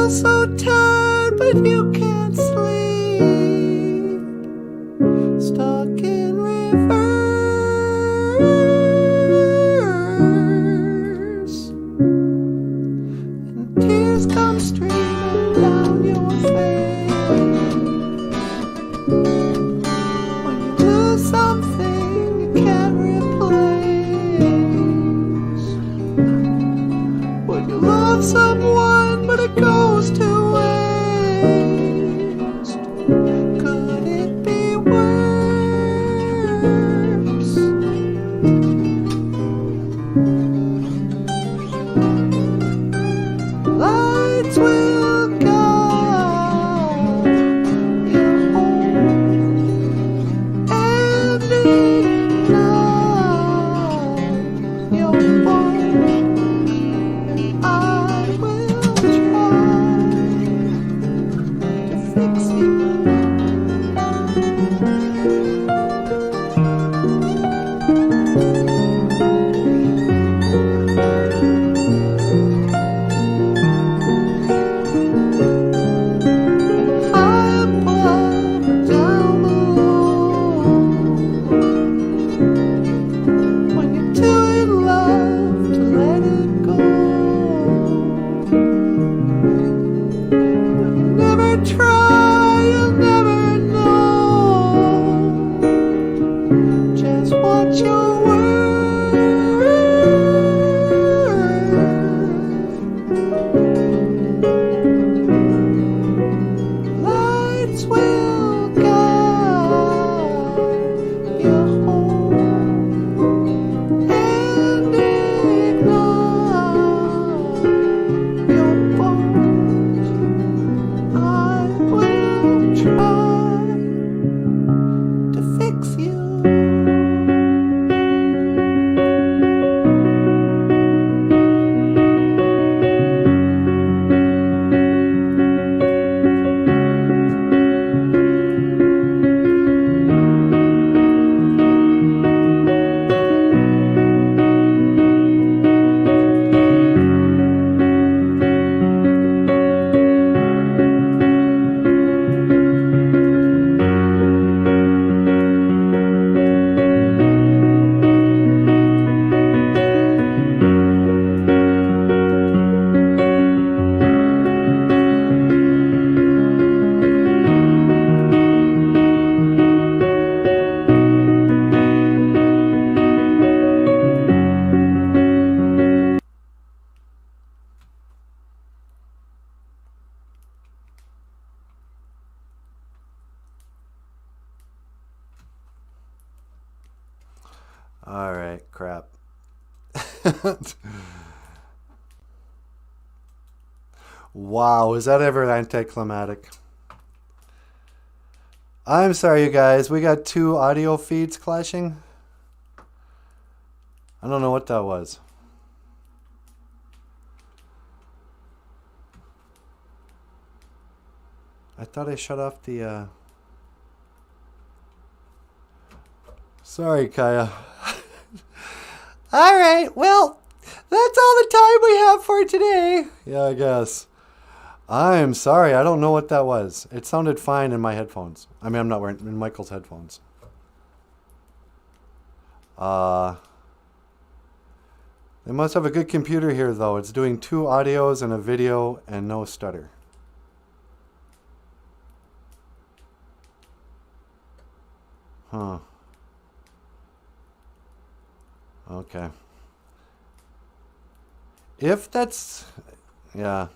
feel so tired, but you can't sleep. Stuck in reverse, and tears come streaming down your face when you lose something you can't replace. When you love someone, but it goes to waste. Could it be worse? Lights will guide you home and ignite your bones. I will try to fix you. High above, down below. When you're too in love to let it go. When you never try, you'll never know just what you're worth. Lights will guide you home and ignite your bones. I will try to fix you. All right, crap. Wow, is that ever anticlimactic? I'm sorry, you guys. We got two audio feeds clashing. I don't know what that was. I thought I shut off the... Sorry, Kaya. All right, well, that's all the time we have for today. Yeah, I guess. I'm sorry, I don't know what that was. It sounded fine in my headphones. I mean, I'm not wearing in Michael's headphones. They must have a good computer here, though. It's doing 2 audios and a video and no stutter. Huh. Okay. If that's... Yeah.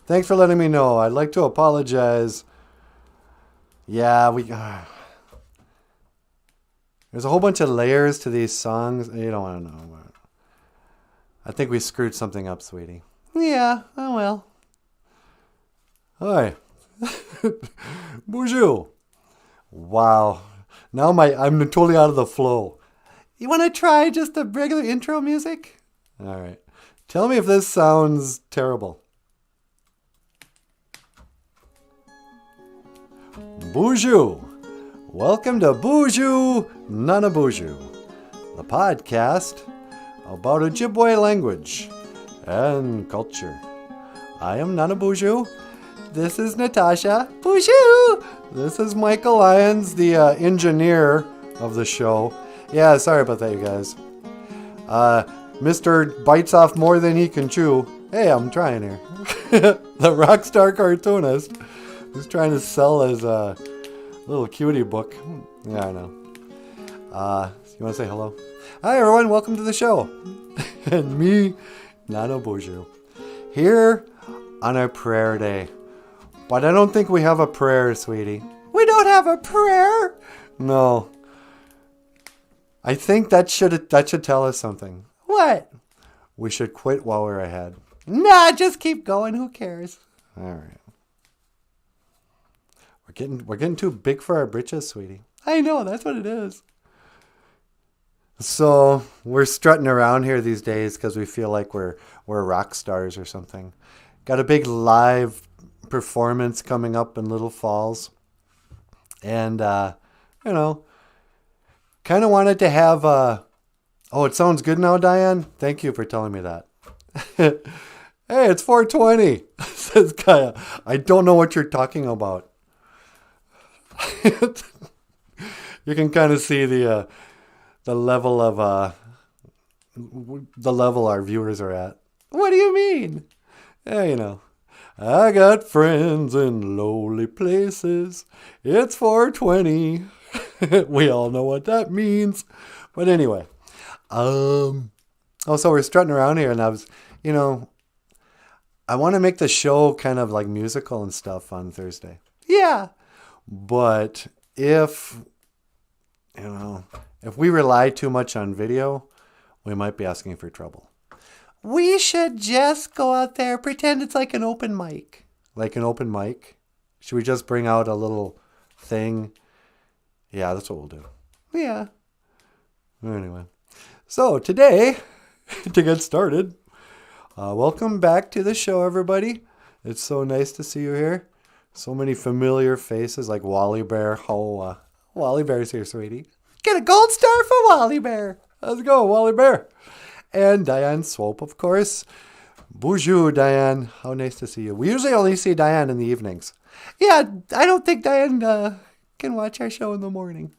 Thanks for letting me know. I'd like to apologize. Yeah, we... There's a whole bunch of layers to these songs. You don't want to know. I think we screwed something up, sweetie. Yeah, oh well. Hi. BOOZHOO. Wow. Now I'm totally out of the flow. You want to try just the regular intro music? All right. Tell me if this sounds terrible. BOOZHOO. Welcome to BOOZHOO NANABOOZHOO, the podcast about Ojibwe language and culture. I am NanaBOOZHOO. This is Natasha. BOOZHOO! This is Michael Lyons, the engineer of the show. Yeah, sorry about that, you guys. Mr. Bites Off More Than He Can Chew. Hey, I'm trying here. The rock star cartoonist who's trying to sell his little cutie book. Yeah, I know. You want to say hello? Hi, everyone. Welcome to the show. And me, NanaBOOZHOO, here on our prayer day. But I don't think we have a prayer, sweetie. We don't have a prayer? No. I think that should tell us something. What? We should quit while we're ahead. Nah, just keep going. Who cares? All right. We're getting too big for our britches, sweetie. I know, that's what it is. So we're strutting around here these days because we feel like we're rock stars or something. Got a big live performance coming up in Little Falls, and kind of wanted to have. Oh, it sounds good now, Diane. Thank you for telling me that. Hey, it's 4:20, says Kaya. I don't know what you're talking about. You can kind of see the level of the level our viewers are at. What do you mean? Yeah, I got friends in lowly places. It's 4:20. We all know what that means. But anyway, so we're strutting around here, and I was, I want to make the show kind of like musical and stuff on Thursday. Yeah, but if we rely too much on video, we might be asking for trouble. We should just go out there, pretend it's like an open mic. Like an open mic? Should we just bring out a little thing? Yeah, that's what we'll do. Yeah. Anyway. So today, to get started, welcome back to the show, everybody. It's so nice to see you here. So many familiar faces like Wally Bear. Oh, Wally Bear's here, sweetie. Get a gold star for Wally Bear. Let's go, Wally Bear. And Diane Swope, of course. Bonjour, Diane. How nice to see you. We usually only see Diane in the evenings. Yeah, I don't think Diane can watch our show in the morning.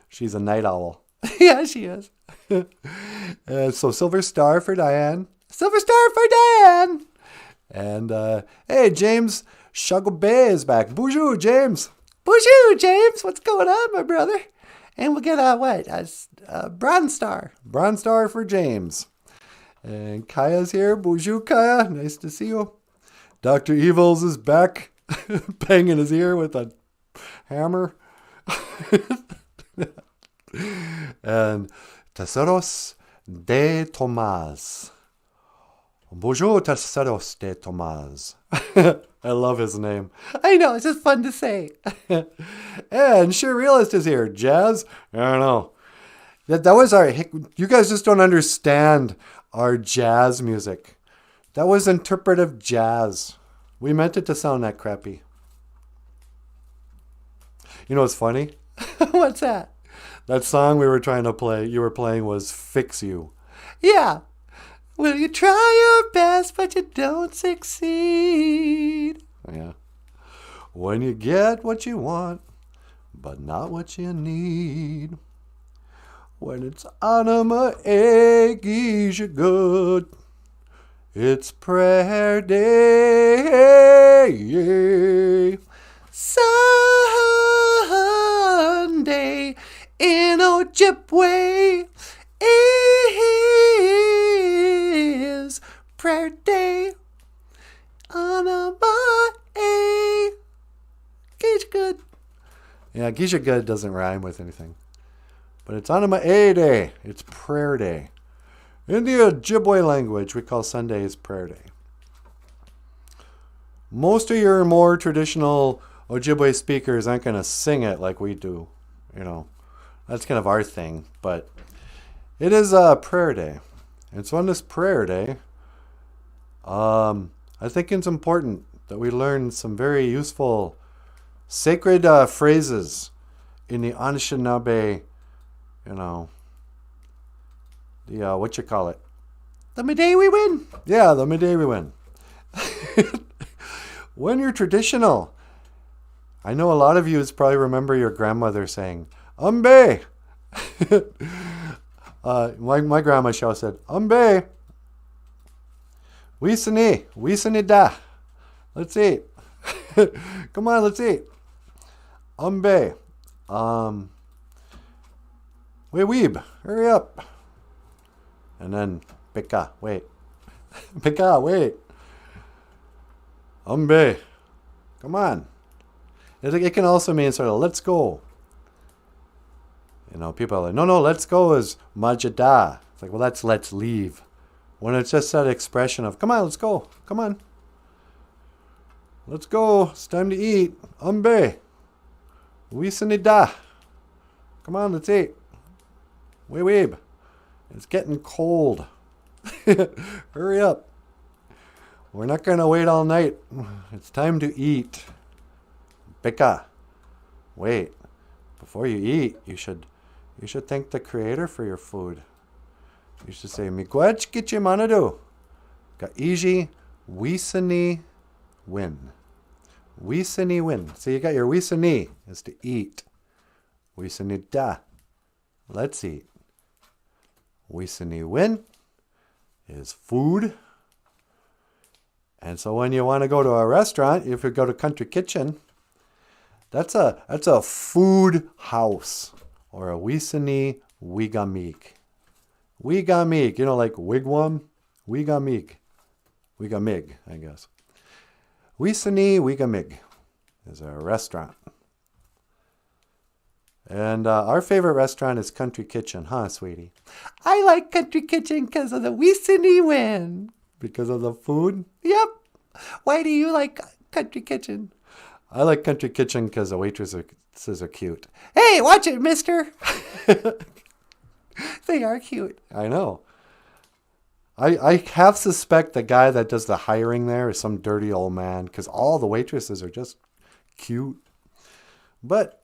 She's a night owl. Yeah, she is. So Silver Star for Diane. Silver Star for Diane. And, hey, James Shagobay is back. Bonjour, James. Bonjour, James. What's going on, my brother? And we'll get a Bronze Star. Bronze Star for James. And Kaya's here. Bonjour, Kaya. Nice to see you. Dr. Evils is back, banging his ear with a hammer. And Tesoros de Tomás. Bonjour, Tesoros de Tomás. I love his name. I know, it's just fun to say. And Sure Realist is here. Jazz? I don't know. That was our... You guys just don't understand our jazz music. That was interpretive jazz. We meant it to sound that crappy. You know what's funny? What's that? That song we were trying to play, you were playing, was Fix You. Yeah. Well, you try your best, but you don't succeed. Yeah. When you get what you want, but not what you need. When it's anima agues you good, it's prayer day. Sunday in Ojibwe is prayer day. Anima agues you good. Yeah, agues you good doesn't rhyme with anything. But it's Anima A Day. It's prayer day. In the Ojibwe language, we call Sundays prayer day. Most of your more traditional Ojibwe speakers aren't going to sing it like we do. That's kind of our thing. But it is a prayer day. And so on this prayer day, I think it's important that we learn some very useful sacred phrases in the Anishinaabe, what you call it? The Midday we win. Yeah, the Midday we win. When you're traditional. I know a lot of you probably remember your grandmother saying, Umbe. My grandma show said, Umbe. Wisani da. Let's eat. Come on, let's eat. Umbe. Weeb, hurry up. And then, Pika, wait. Pika, wait. Umbe. Come on. It can also mean sort of, let's go. You know, people are like, no, let's go is majada. It's like, well, that's let's leave. When it's just that expression of, come on, let's go. Come on. Let's go. It's time to eat. Umbe. Wisanida. Come on, let's eat. Weeb. It's getting cold. Hurry up. We're not going to wait all night. It's time to eat. Pika. Wait. Before you eat, you should thank the Creator for your food. You should say, Miigwech kichimanadu. Kaiji wisani win. Wisani win. So you got your wisani is to eat. Wisani da. Let's eat. Wisani win is food. And so when you want to go to a restaurant, if you go to Country Kitchen, that's a food house or a wisani wigamik. Wigamik, you know, like wigwam, wigamik. Wigamig, I guess. Wisani wigamig is a restaurant. And our favorite restaurant is Country Kitchen, huh, sweetie? I like Country Kitchen because of the wisani win. Because of the food? Yep. Why do you like Country Kitchen? I like Country Kitchen because the waitresses are cute. Hey, watch it, mister. They are cute. I know. I half suspect the guy that does the hiring there is some dirty old man because all the waitresses are just cute. But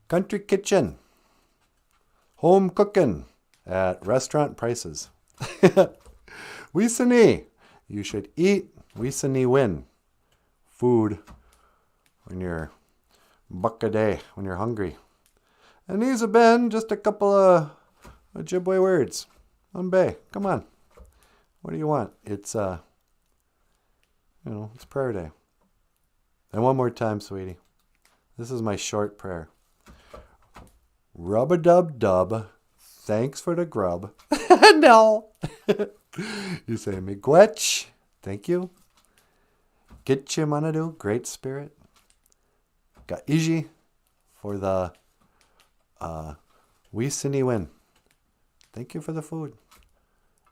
Country Kitchen. Home cooking at restaurant prices. Wisani. You should eat. Wisani win. Food when you're buck a day, when you're hungry. And these have been just a couple of Ojibwe words. Umbe, come on. What do you want? It's it's prayer day. And one more time, sweetie. This is my short prayer. Rub-a-dub-dub. Thanks for the grub. No. You say, Miigwech. Thank you. Gitchimanadu. Great spirit. Kaiji. For the wisani win. Thank you for the food.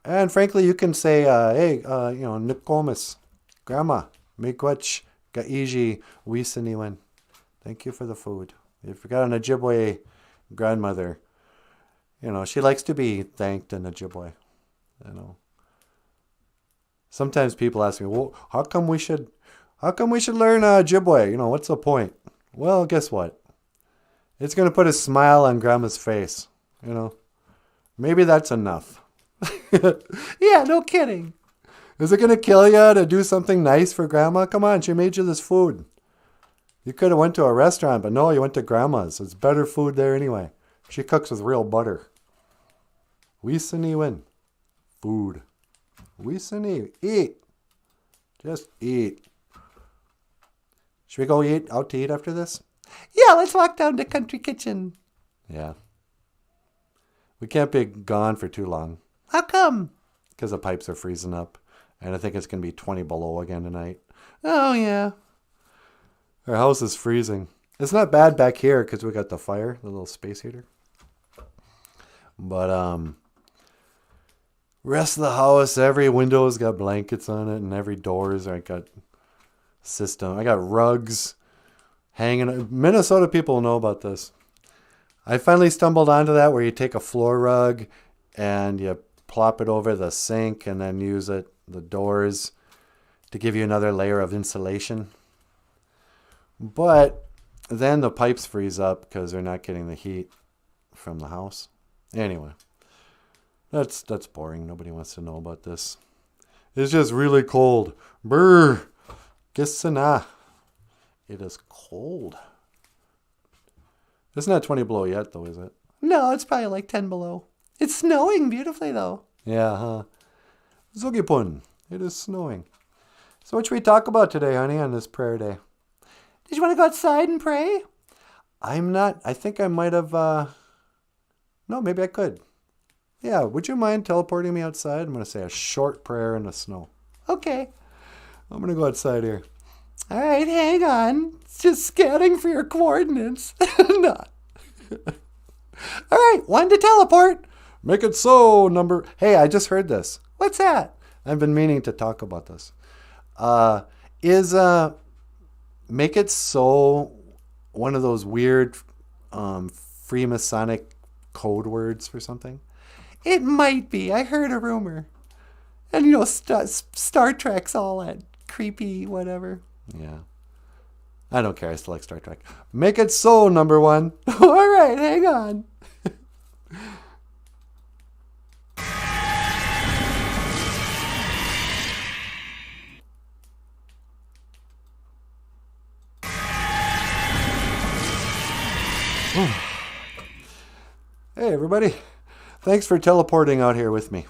And frankly, you can say, hey, Nikomis. Grandma. Miigwech. Kaiji. Wisani win. Thank you for the food. If you got an Ojibwe grandmother, she likes to be thanked in Ojibwe. Sometimes people ask me, well, how come we should learn Ojibwe? What's the point? Well, guess what? It's going to put a smile on Grandma's face. Maybe that's enough. Yeah, no kidding. Is it going to kill you to do something nice for Grandma? Come on, she made you this food. You could have went to a restaurant, but no, you went to Grandma's. It's better food there anyway. She cooks with real butter. Wisani win. Food. Wisani. Eat. Just eat. Should we go out to eat after this? Yeah, let's walk down to Country Kitchen. Yeah. We can't be gone for too long. How come? Because the pipes are freezing up. And I think it's going to be 20 below again tonight. Oh, yeah. Our house is freezing. It's not bad back here because we got the fire, the little space heater. But rest of the house, every window's got blankets on it, and every door's got system. I got rugs hanging. Minnesota people know about this. I finally stumbled onto that where you take a floor rug and you plop it over the sink and then use the doors to give you another layer of insulation. But then the pipes freeze up because they're not getting the heat from the house. Anyway, that's boring. Nobody wants to know about this. It's just really cold. Brr. Gisana. It is cold. It's not 20 below yet, though, is it? No, it's probably like 10 below. It's snowing beautifully, though. Yeah, huh? Zugipun. It is snowing. So what should we talk about today, honey, on this prayer day? Did you want to go outside and pray? I'm not. I think I might have... No, maybe I could. Yeah, would you mind teleporting me outside? I'm going to say a short prayer in the snow. Okay. I'm going to go outside here. All right, hang on. It's just scanning for your coordinates. No. All right, one to teleport. Make it so, number... Hey, I just heard this. What's that? I've been meaning to talk about this. Make it so one of those weird Freemasonic code words for something? It might be. I heard a rumor. And, Star Trek's all that creepy whatever. Yeah. I don't care. I still like Star Trek. Make it so, number one. All right, hang on. Hey, everybody. Thanks for teleporting out here with me.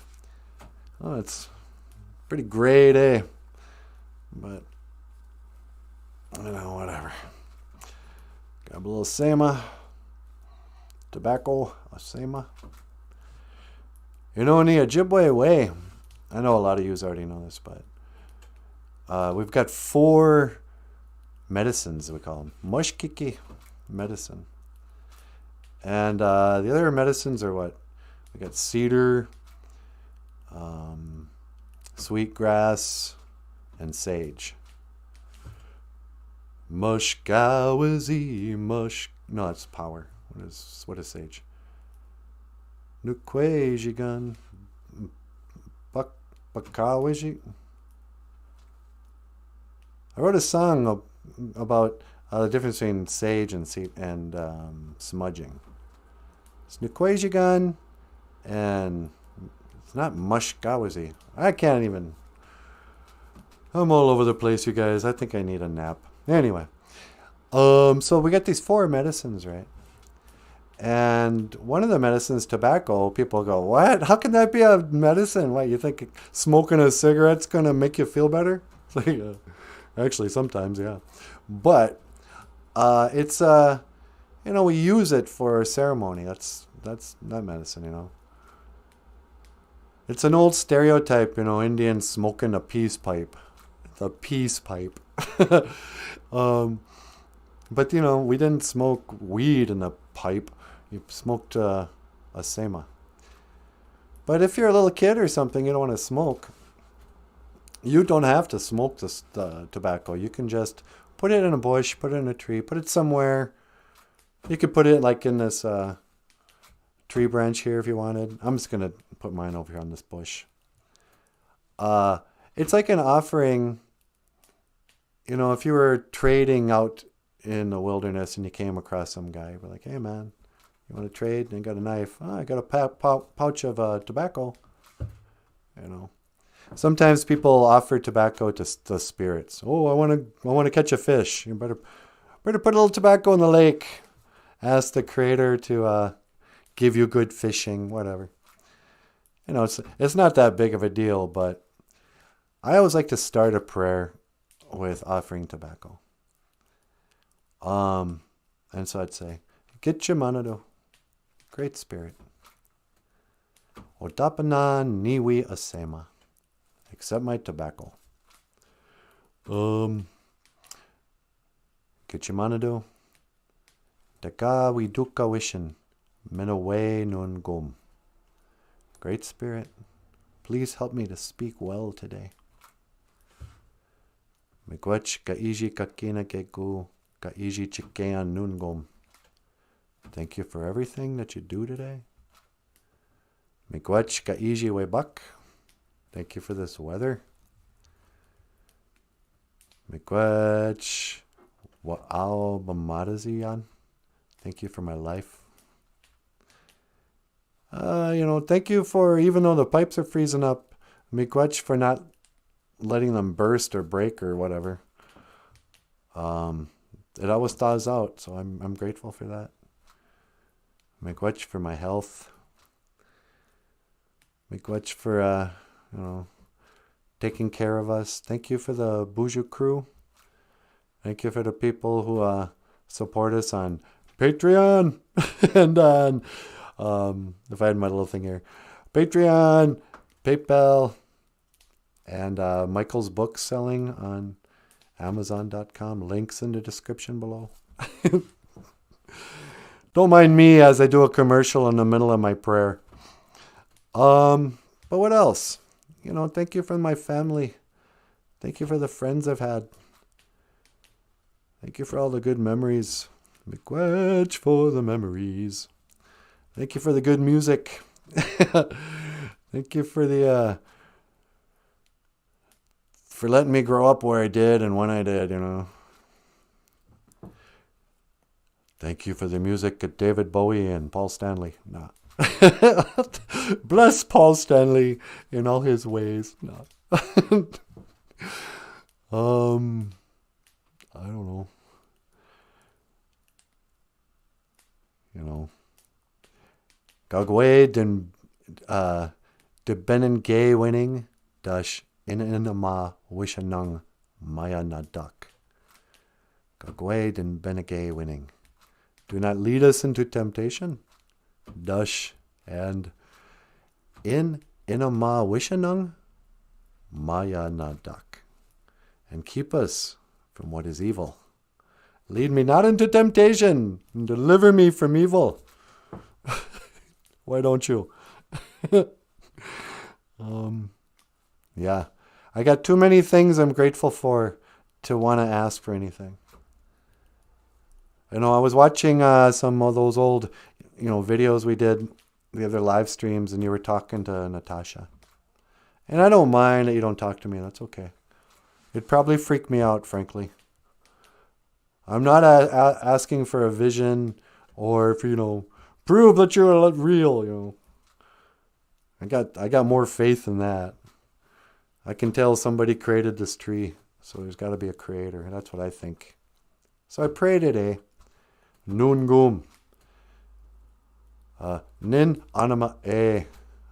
Oh, it's a pretty gray day. But, whatever. Got a little sema. Tobacco. A sema. In the Ojibwe way, I know a lot of you already know this, but we've got 4 medicines, we call them. Mushkiki medicine. And the other medicines are what? We got cedar, sweetgrass, and sage. Mushkawazi, mush. No, it's power. What is sage? Nukwejigan. Bakawaji. I wrote a song about the difference between sage and smudging. It's Nukwejigan, and it's not Mushkawazi. I can't even. I'm all over the place, you guys. I think I need a nap. Anyway, so we got these 4 medicines, right? And one of the medicines, tobacco. People go, what? How can that be a medicine? What, you think smoking a cigarette's gonna make you feel better? It's like, actually, sometimes, yeah. But it's we use it for ceremony. That's not medicine, It's an old stereotype, Indians smoking a peace pipe. It's a peace pipe. But we didn't smoke weed in the pipe. You smoked a sema. But if you're a little kid or something, you don't want to smoke. You don't have to smoke the tobacco. You can just put it in a bush, put it in a tree, put it somewhere. You could put it like in this tree branch here if you wanted. I'm just going to put mine over here on this bush. It's like an offering. If you were trading out in the wilderness and you came across some guy, we're like, hey man, you want to trade? And you got a knife. Oh, I got a pouch of tobacco. Sometimes people offer tobacco to the spirits. Oh, I want to catch a fish. You better put a little tobacco in the lake. Ask the Creator to give you good fishing, whatever. It's not that big of a deal, but I always like to start a prayer with offering tobacco. And so I'd say, Gitcha Manado, Great Spirit. Odapana niwi asema. Accept my tobacco. Gitcha Manado. Daka we duka wishin. Menaway nun gum. Great Spirit, please help me to speak well today. Miigwech kaiji kakina keku kaiji chikean nun gum. Thank you for everything that you do today. Miigwech kaiji webak. Thank you for this weather. Miigwech wa'ao bamadaziyan. Thank you for my life. Thank you for, even though the pipes are freezing up, miigwech for not letting them burst or break or whatever. It always thaws out, so I'm grateful for that. Miigwech for my health. Miigwech for taking care of us. Thank you for the BOOZHOO crew. Thank you for the people who support us on Patreon and on if I had my little thing here, Patreon, PayPal, and Michael's book selling on Amazon.com. Links in the description below. Don't mind me as I do a commercial in the middle of my prayer. But what else? Thank you for my family. Thank you for the friends I've had. Thank you for all the good memories. Miigwech for the memories. Thank you for the good music. Thank you for the for letting me grow up where I did and when I did, Thank you for the music of David Bowie and Paul Stanley. Nah. Bless Paul Stanley in all his ways. No. I don't know. Gagwe de benen gay winning dash inama wishanung maya nadak. Gagwe den benegay winning. Do not lead us into temptation. Dash and inama wishanung maya nadak. And keep us from what is evil. Lead me not into temptation, and deliver me from evil. Why don't you? Yeah. I got too many things I'm grateful for to want to ask for anything. I was watching some of those old, videos we did, the other live streams, and you were talking to Natasha. And I don't mind that you don't talk to me. That's okay. It'd probably freak me out, frankly. I'm not asking for a vision or for, prove that you're real, I got more faith in that. I can tell somebody created this tree, so there's got to be a creator. That's what I think. So I pray today. Nun gum. Nin anima e.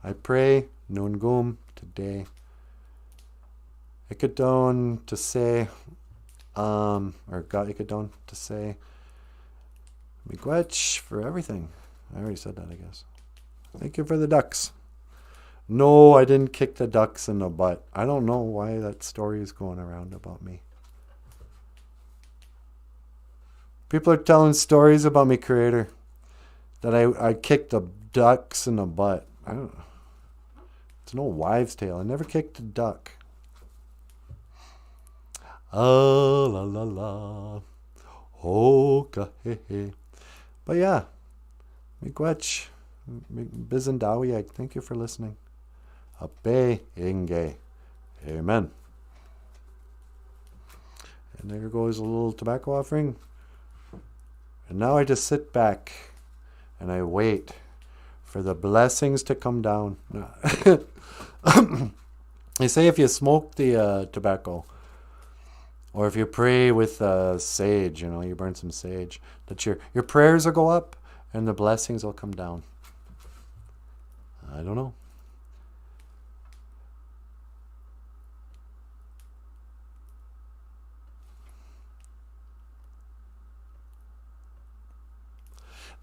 I pray nun gum today. Ikadon to say, or God Ikadon to say, Miigwech for everything. I already said that, I guess. Thank you for the ducks. No, I didn't kick the ducks in the butt. I don't know why that story is going around about me. People are telling stories about me, Creator, that I kicked the ducks in the butt. I don't know. It's no wives' tale. I never kicked a duck. Ah, la, la, la. Oh, he, he. But yeah, Miigwech, Bizendawi, I thank you for listening. Ape Inge. Amen. And there goes a little tobacco offering. And now I just sit back and I wait for the blessings to come down. They say if you smoke the tobacco, or if you pray with sage, you burn some sage, that your prayers will go up and the blessings will come down. I don't know.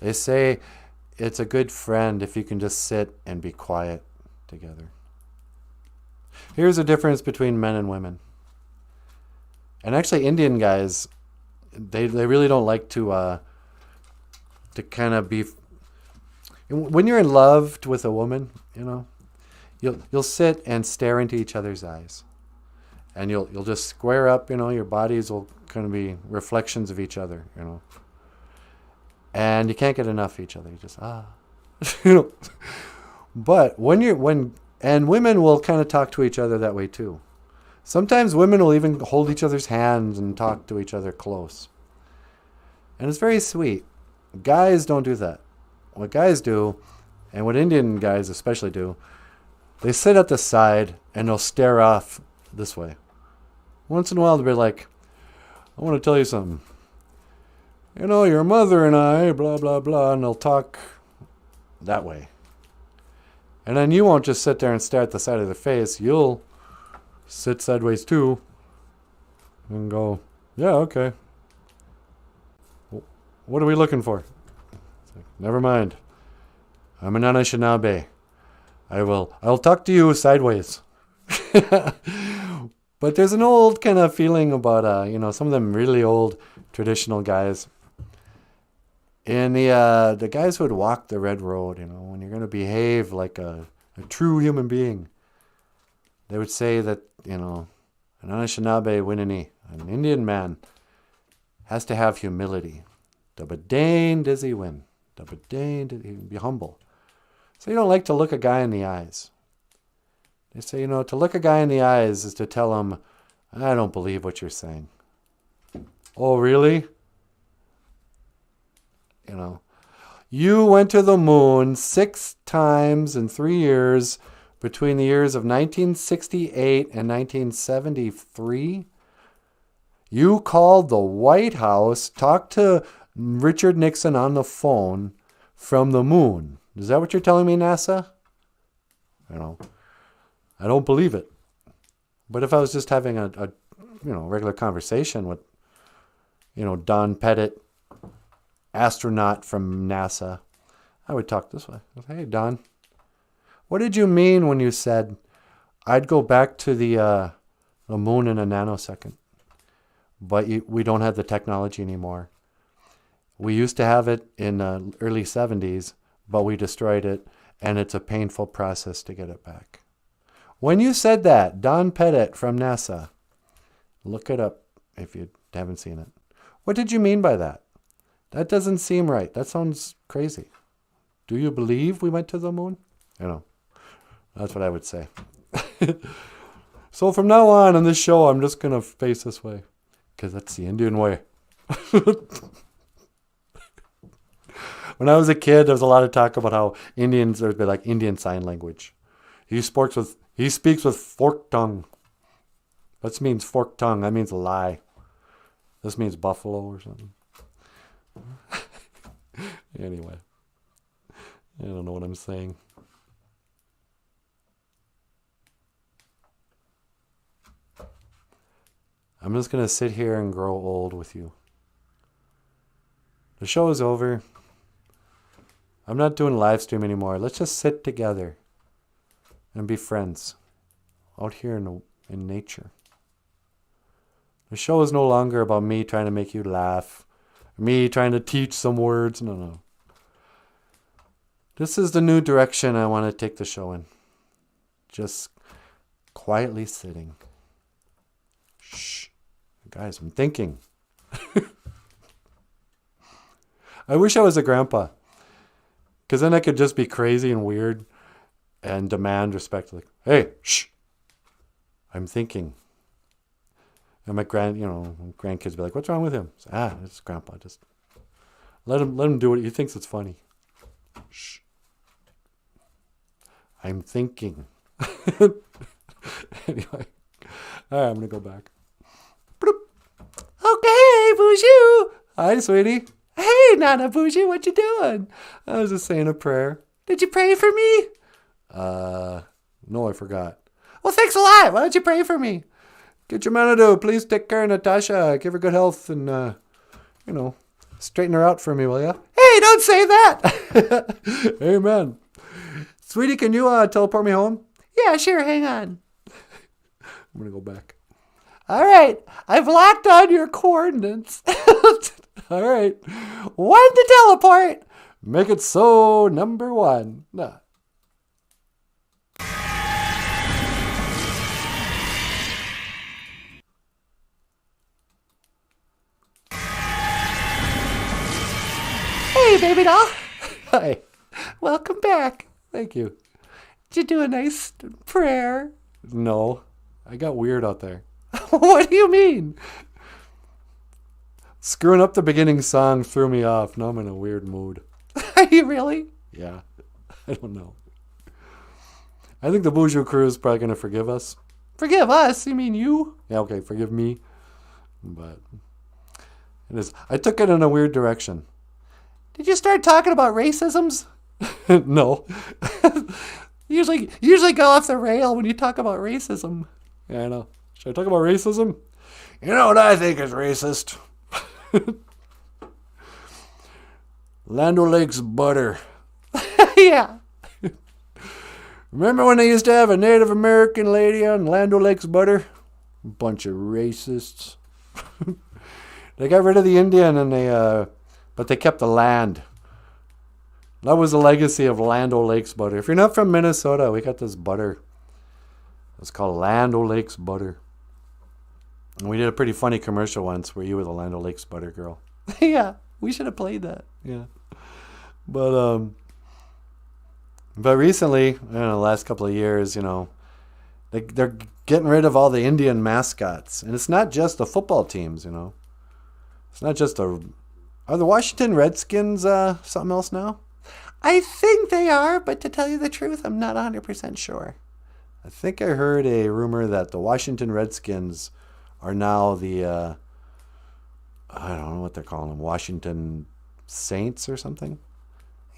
They say it's a good friend if you can just sit and be quiet together. Here's the difference between men and women. And actually Indian guys, they really don't like to kind of be... When you're in love with a woman, you'll sit and stare into each other's eyes. And you'll just square up, your bodies will kind of be reflections of each other, And you can't get enough of each other. You just, But and women will kind of talk to each other that way too. Sometimes women will even hold each other's hands and talk to each other close. And it's very sweet. Guys don't do that. What guys do, and what Indian guys especially do, they sit at the side and they'll stare off this way. Once in a while they'll be like, I want to tell you something. You know, your mother and I, blah, blah, blah, and they'll talk that way. And then you won't just sit there and stare at the side of their face. You'll sit sideways too and go, yeah, okay. What are we looking for? Like, never mind. I'm an Anishinaabe. I'll talk to you sideways. But there's an old kind of feeling about, some of them really old traditional guys. And the guys who would walk the red road, when you're going to behave like a true human being, they would say that, an Anishinaabe Winini, an Indian man, has to have humility. Dabadain does he win. Dabadain does he be humble. So you don't like to look a guy in the eyes. They say, to look a guy in the eyes is to tell him, I don't believe what you're saying. Oh, really? You went to the moon 6 times in 3 years between the years of 1968 and 1973. You called the White House, talked to Richard Nixon on the phone from the moon. Is that what you're telling me, NASA? I don't believe it. But if I was just having a regular conversation with, Don Pettit, astronaut from NASA, I would talk this way. Hey, Don, what did you mean when you said I'd go back to the moon in a nanosecond? But we don't have the technology anymore. We used to have it in the early 70s, but we destroyed it, and it's a painful process to get it back. When you said that, Don Pettit from NASA, look it up if you haven't seen it. What did you mean by that? That doesn't seem right. That sounds crazy. Do you believe we went to the moon? That's what I would say. So from now on this show, I'm just going to face this way, because that's the Indian way. When I was a kid, there was a lot of talk about how Indians are like Indian Sign Language. He speaks with forked tongue. That means forked tongue. That means lie. This means buffalo or something. Anyway, I don't know what I'm saying. I'm just going to sit here and grow old with you. The show is over. I'm not doing live stream anymore. Let's just sit together and be friends out here in nature. The show is no longer about me trying to make you laugh, me trying to teach some words. No. This is the new direction I want to take the show in. Just quietly sitting. Shh. Guys, I'm thinking. I wish I was a grandpa. Because then I could just be crazy and weird and demand respect. Like, hey, shh. I'm thinking. And my grandkids be like, what's wrong with him? So, it's grandpa. Just let him do it. He thinks it's funny. Shh. I'm thinking. Anyway. All right, I'm going to go back. Bloop. Okay, BOOZHOO. Hi, sweetie. Hey, NANABOOZHOO, what you doing? I was just saying a prayer. Did you pray for me? No, I forgot. Well, thanks a lot. Why don't you pray for me? Get your Manado. Please take care of Natasha. Give her good health and, straighten her out for me, will you? Hey, don't say that. Amen. Sweetie, can you teleport me home? Yeah, sure. Hang on. I'm going to go back. All right. I've locked on your coordinates. All right. 1 to teleport. Make it so, number 1. Nah. Hey, baby doll. Hi. Welcome back. Thank you. Did you do a nice prayer? No. I got weird out there. What do you mean? Screwing up the beginning song threw me off. Now I'm in a weird mood. Are you really? Yeah. I don't know. I think the BOOZHOO crew is probably going to forgive us. Forgive us? You mean you? Yeah, okay. Forgive me. But I took it in a weird direction. Did you start talking about racisms? No. usually go off the rail when you talk about racism. Yeah, I know. Should I talk about racism? You know what I think is racist? Land O'Lakes butter. Yeah. Remember when they used to have a Native American lady on Land O'Lakes butter? Bunch of racists. They got rid of the Indian but they kept the land. That was the legacy of Land O'Lakes butter. If you're not from Minnesota, we got this butter. It's called Land O'Lakes butter. And we did a pretty funny commercial once where you were the Land O'Lakes butter girl. Yeah, we should have played that. Yeah. But recently, the last couple of years, they're getting rid of all the Indian mascots. And it's not just the football teams, It's not just are the Washington Redskins something else now? I think they are, but to tell you the truth, I'm not 100% sure. I think I heard a rumor that the Washington Redskins are now the, I don't know what they're calling them, Washington Saints or something?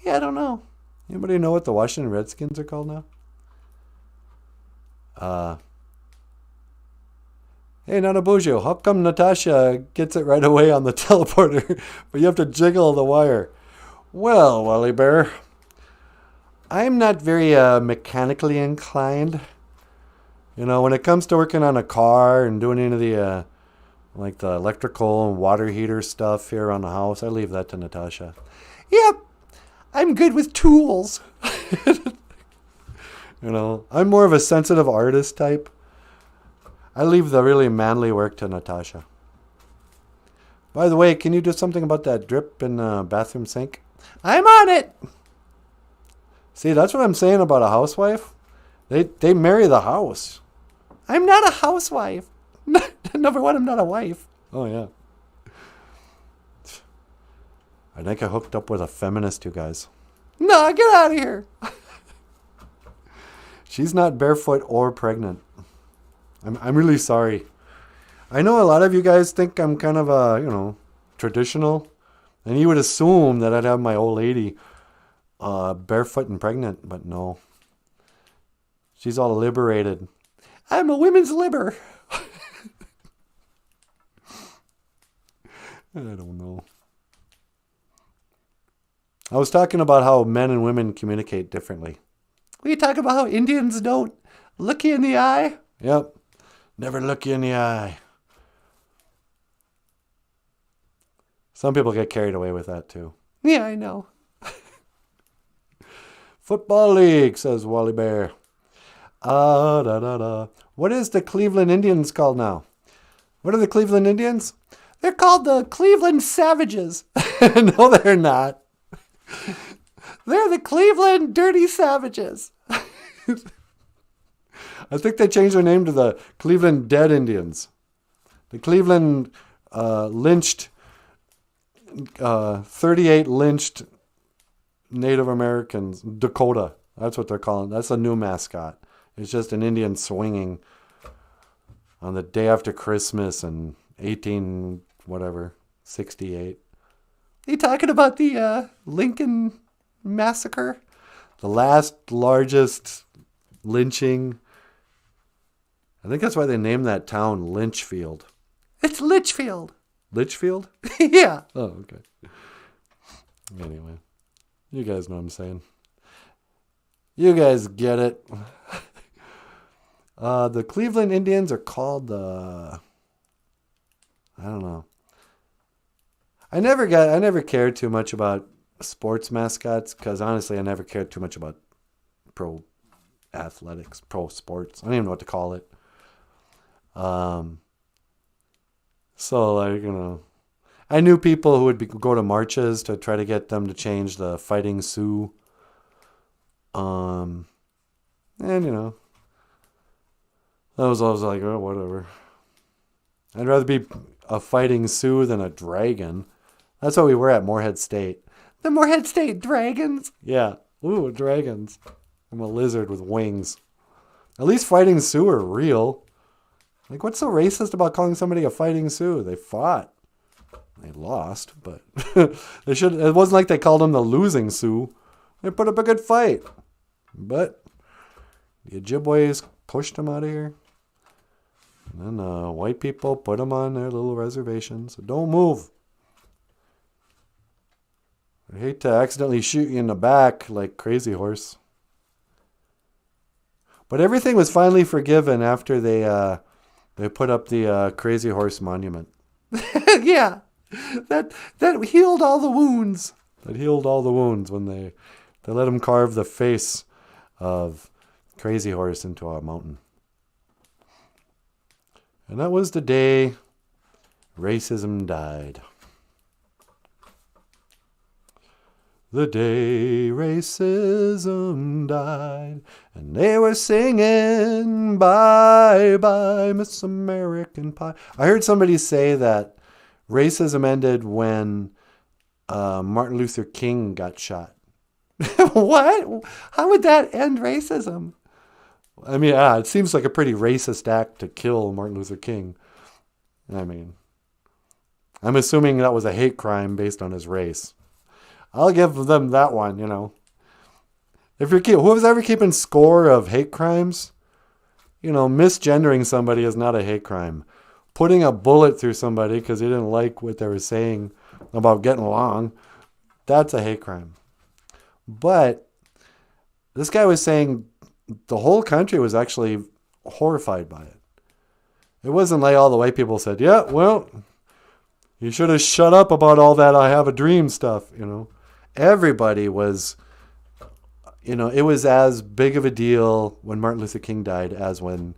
Yeah, I don't know. Anybody know what the Washington Redskins are called now? Hey, Nanaboozhoo, how come Natasha gets it right away on the teleporter, but you have to jiggle the wire? Well, Wally Bear, I'm not very mechanically inclined. When it comes to working on a car and doing any of the, like the electrical and water heater stuff here around the house, I leave that to Natasha. Yep, I'm good with tools. I'm more of a sensitive artist type. I leave the really manly work to Natasha. By the way, can you do something about that drip in the bathroom sink? I'm on it. See, that's what I'm saying about a housewife. They marry the house. I'm not a housewife. Number one, I'm not a wife. Oh, yeah. I think I hooked up with a feminist, you guys. No, get out of here. She's not barefoot or pregnant. I'm really sorry. I know a lot of you guys think I'm kind of, traditional. And you would assume that I'd have my old lady barefoot and pregnant. But no. She's all liberated. I'm a women's liber. I don't know. I was talking about how men and women communicate differently. We talk about how Indians don't look you in the eye? Yep. Never look you in the eye. Some people get carried away with that too. Yeah, I know. Football League, says Wally Bear. What is the Cleveland Indians called now? What are the Cleveland Indians? They're called the Cleveland Savages. No, they're not. They're the Cleveland Dirty Savages. I think they changed their name to the Cleveland Dead Indians. The Cleveland lynched, 38 lynched Native Americans, Dakota. That's what they're calling. That's a new mascot. It's just an Indian swinging on the day after Christmas in 68. Are you talking about the Lincoln Massacre? The last largest lynching. I think that's why they named that town Lynchfield. It's Litchfield. Litchfield? Yeah. Oh, okay. Anyway, you guys know what I'm saying. You guys get it. The Cleveland Indians are called the... I don't know. I never cared too much about sports mascots because honestly, I never cared too much about pro athletics, pro sports. I don't even know what to call it. So like, I knew people who would go to marches to try to get them to change the Fighting Sioux. And I was always like, oh, whatever. I'd rather be a Fighting Sioux than a dragon. That's what we were at Morehead State. The Morehead State Dragons? Yeah. Ooh, dragons. I'm a lizard with wings. At least Fighting Sioux are real. Like, what's so racist about calling somebody a Fighting Sioux? They fought. They lost, but they should. It wasn't like they called them the losing Sioux. They put up a good fight, but the Ojibways pushed them out of here. And then white people put them on their little reservations. So don't move. I hate to accidentally shoot you in the back like Crazy Horse. But everything was finally forgiven after they put up the Crazy Horse monument. Yeah. That healed all the wounds. That healed all the wounds when they let him carve the face of Crazy Horse into a mountain. And that was the day racism died. The day racism died, and they were singing "Bye Bye Miss American Pie." I heard somebody say that racism ended when Martin Luther King got shot. What? How would that end racism? I mean, it seems like a pretty racist act to kill Martin Luther King. I mean, I'm assuming that was a hate crime based on his race. I'll give them that one, you know. If you're whoever's ever keeping score of hate crimes, you know, misgendering somebody is not a hate crime. Putting a bullet through somebody because you didn't like what they were saying about getting along, that's a hate crime. But this guy was saying the whole country was actually horrified by it. It wasn't like all the white people said, yeah, well, you should have shut up about all that I have a dream stuff, you know. Everybody was, you know, it was as big of a deal when Martin Luther King died as when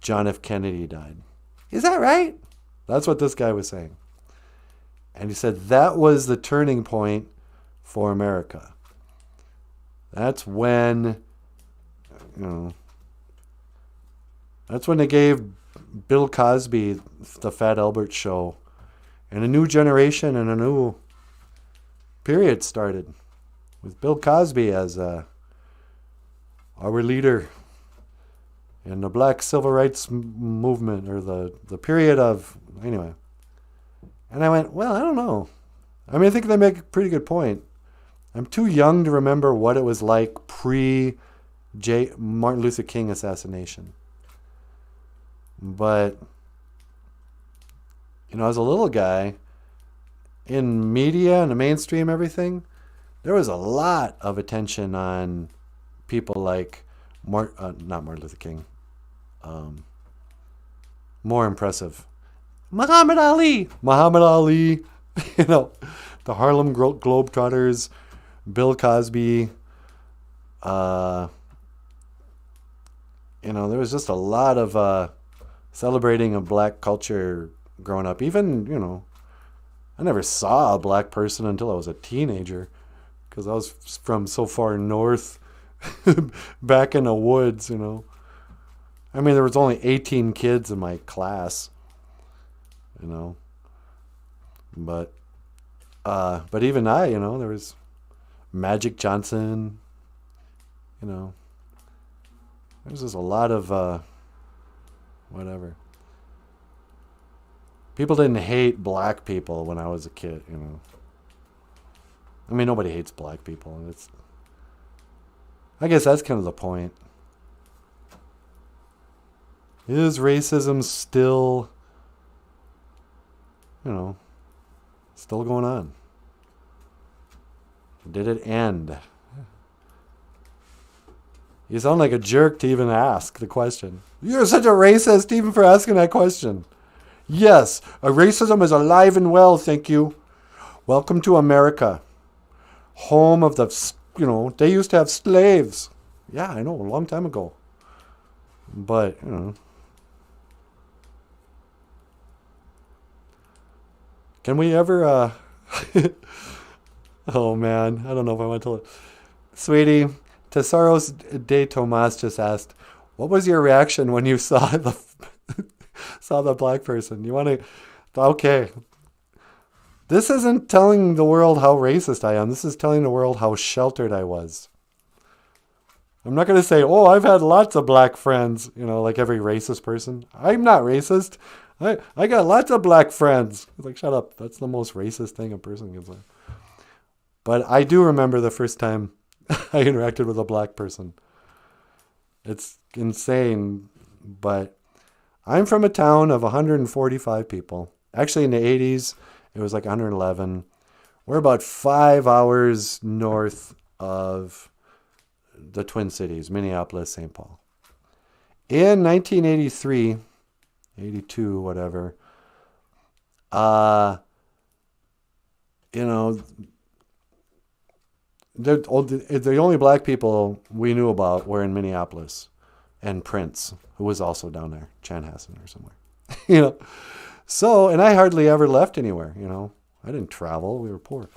John F. Kennedy died. Is that right? That's what this guy was saying. And he said that was the turning point for America. That's when, you know, that's when they gave Bill Cosby the Fat Albert Show. And a new generation and a new period started with Bill Cosby as our leader in the black civil rights movement, or the period of, anyway. And I went, well, I don't know. I mean, I think they make a pretty good point. I'm too young to remember what it was like pre-Martin Luther King assassination. But, you know, as a little guy, in media and the mainstream, everything, there was a lot of attention on people like, not Martin Luther King, more impressive, Muhammad Ali, you know, the Harlem Globetrotters, Bill Cosby, you know, there was just a lot of celebrating of black culture growing up. Even, you know, I never saw a black person until I was a teenager because I was from so far north back in the woods, you know. I mean, there was only 18 kids in my class, you know. But even I, you know, there was Magic Johnson, you know. There's just a lot of whatever. People didn't hate black people when I was a kid, you know. I mean, nobody hates black people. I guess that's kind of the point. Is racism still, you know, still going on? Did it end? You sound like a jerk to even ask the question. You're such a racist even for asking that question. Yes, racism is alive and well, thank you. Welcome to America. Home of the, you know, they used to have slaves. Yeah, I know, a long time ago. But, you know. Can we ever, oh man, I don't know if I want to. Sweetie, Tesaros de Tomas just asked, what was your reaction when you saw the black person? You want to, okay. This isn't telling the world how racist I am. This is telling the world how sheltered I was. I'm not going to say, oh, I've had lots of black friends, you know, like every racist person. I'm not racist. I got lots of black friends. He's like, shut up. That's the most racist thing a person can say. But I do remember the first time I interacted with a black person. It's insane, but I'm from a town of 145 people. Actually, in the 80s, it was like 111. We're about 5 hours north of the Twin Cities, Minneapolis, St. Paul. In 1983, 82, whatever, you know, the only black people we knew about were in Minneapolis, and Prince, who was also down there, Chanhassen or somewhere, you know. So, and I hardly ever left anywhere, you know. I didn't travel. We were poor.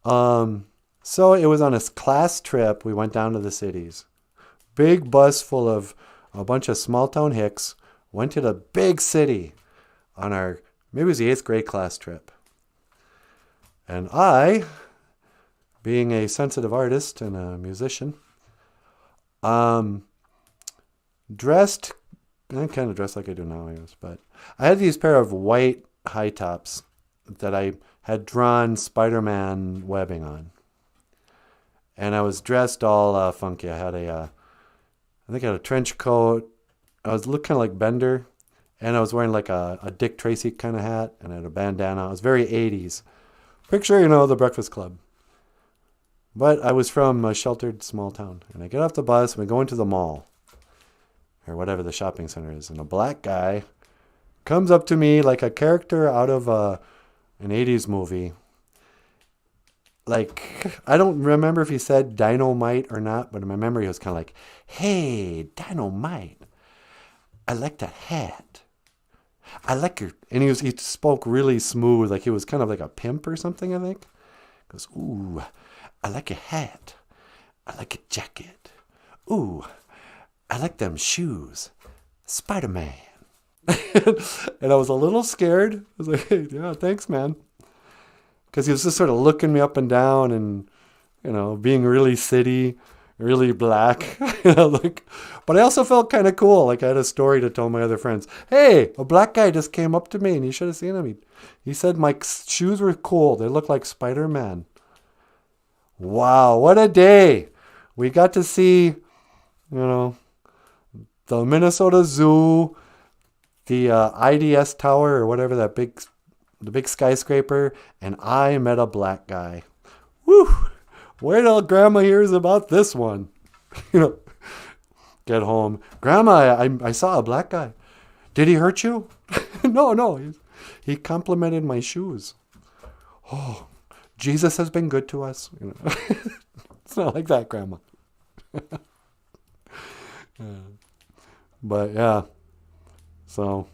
So it was on a class trip. We went down to the cities. Big bus full of a bunch of small town hicks. Went to the big city on our, maybe it was the 8th grade class trip. And I, being a sensitive artist and a musician, dressed, I kind of dressed like I do now, I guess, but I had these pair of white high tops that I had drawn Spider-Man webbing on. And I was dressed all funky. I had I think I had a trench coat. I was looking kind of like Bender. And I was wearing like a Dick Tracy kind of hat. And I had a bandana. I was very 80s. Picture, you know, the Breakfast Club. But I was from a sheltered small town. And I get off the bus and we go into the mall. Or whatever the shopping center is. And a black guy comes up to me like a character out of an 80s movie. Like, I don't remember if he said dynamite or not, but in my memory it was kind of like, hey, dynamite, I like that hat. I like your, and he spoke really smooth, like he was kind of like a pimp or something, I think. He goes, ooh, I like your hat. I like your jacket. Ooh, I like them shoes. Spider-Man. And I was a little scared. I was like, hey, yeah, thanks, man. Because he was just sort of looking me up and down and, you know, being really city, really black. You know, like, but I also felt kind of cool. Like I had a story to tell my other friends. Hey, a black guy just came up to me and you should have seen him. He said my shoes were cool. They looked like Spider-Man. Wow, what a day. We got to see, you know, the Minnesota Zoo, the IDS Tower or whatever, the big skyscraper, and I met a black guy. Woo! Wait till Grandma hears about this one. You know, get home. Grandma, I saw a black guy. Did he hurt you? No. He complimented my shoes. Oh, Jesus has been good to us. You know. It's not like that, Grandma. But yeah, so,